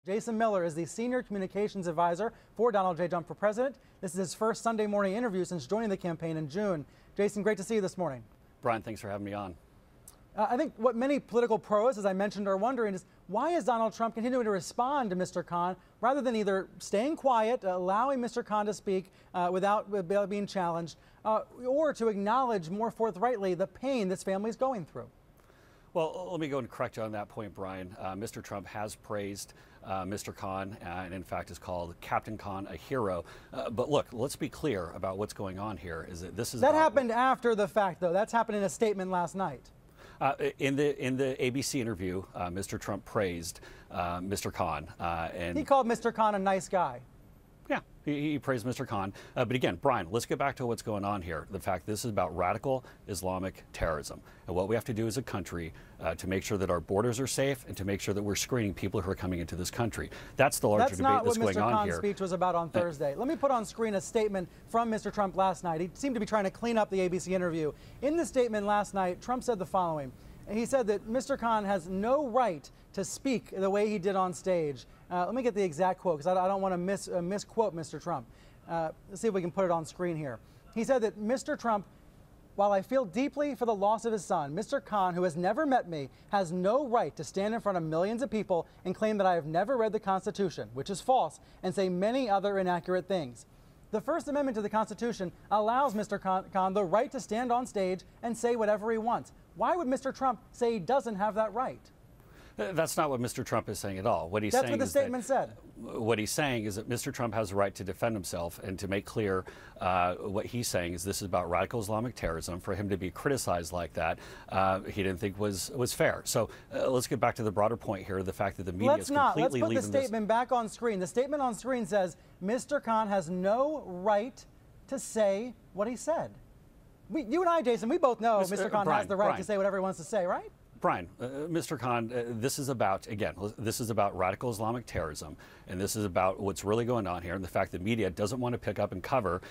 Jason Miller is the Senior Communications Advisor for Donald J. Trump for President. This is his first Sunday morning interview since joining the campaign in June. Jason, great to see you this morning. Brian, thanks for having me on. I think what many political pros, as I mentioned, are wondering is why is Donald Trump continuing to respond to Mr. Khan rather than either staying quiet, allowing Mr. Khan to speak without being challenged, or to acknowledge more forthrightly the pain this family is going through? Well, let me go and correct you on that point, Brian. Mr. Trump has praised Mr. Khan and in fact has called Captain Khan a hero. But look, let's be clear about what's going on here. Is that this is that happened after the fact, though. That's happened in a statement last night. In the ABC interview, Mr. Trump praised Mr. Khan. And he called Mr. Khan a nice guy. Yeah, he praised Mr. Khan. But again, Brian, let's get back to what's going on here. The fact this is about radical Islamic terrorism. And what we have to do as a country to make sure that our borders are safe and to make sure that we're screening people who are coming into this country. That's the larger debate that's going on here. That's not what Mr. Khan's speech was about on Thursday. Let me put on screen a statement from Mr. Trump last night. He seemed to be trying to clean up the ABC interview. In the statement last night, Trump said the following. He said that Mr. Khan has no right to speak the way he did on stage. Let me get the exact quote because I don't want to misquote Mr. Trump. Let's see if we can put it on screen here. He said that Mr. Trump, while I feel deeply for the loss of his son, Mr. Khan, who has never met me, has no right to stand in front of millions of people and claim that I have never read the Constitution, which is false, and say many other inaccurate things. The First Amendment to the Constitution allows Mr. Khan the right to stand on stage and say whatever he wants. Why would Mr. Trump say he doesn't have that right? That's not what Mr. Trump is saying at all. What he's saying That's what the statement said. What he's saying is that Mr. Trump has the right to defend himself and to make clear what he's saying is this is about radical Islamic terrorism. For him to be criticized like that, he didn't think was fair. So let's get back to the broader point here, the fact that the media is completely leaving this. Let's put the statement back on screen. The statement on screen says Mr. Khan has no right to say what he said. You and I, Jason, we both know Mr. Khan has the right to say whatever he wants to say, right? Brian, Mr. Khan, this is about, again, this is about radical Islamic terrorism, and this is about what's really going on here, and the fact that media doesn't want to pick up and cover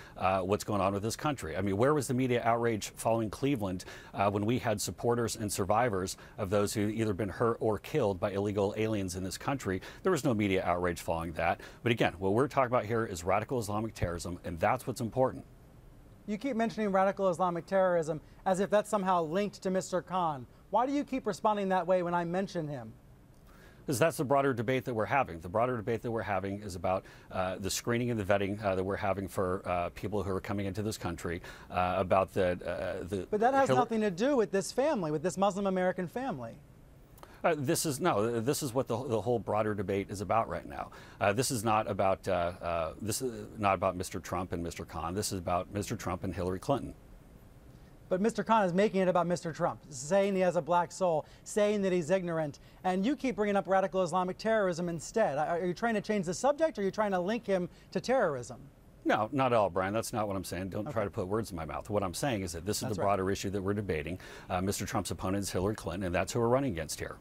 what's going on with this country. I mean, where was the media outrage following Cleveland when we had supporters and survivors of those who either been hurt or killed by illegal aliens in this country? There was no media outrage following that. But again, what we're talking about here is radical Islamic terrorism, and that's what's important. You keep mentioning radical Islamic terrorism as if that's somehow linked to Mr. Khan. Why do you keep responding that way when I mention him? Because that's the broader debate that we're having. The broader debate that we're having is about the screening and the vetting that we're having for people who are coming into this country, about the... But that has nothing to do with this family, with this Muslim American family. This is what the whole broader debate is about right now. This is not about Mr. Trump and Mr. Khan. This is about Mr. Trump and Hillary Clinton. But Mr. Khan is making it about Mr. Trump, saying he has a black soul, saying that he's ignorant, and you keep bringing up radical Islamic terrorism instead. Are you trying to change the subject, or are you trying to link him to terrorism? No, not at all, Brian. That's not what I'm saying. Don't try to put words in my mouth. What I'm saying is that this is the broader issue that we're debating. Mr. Trump's opponent is Hillary Clinton, and that's who we're running against here.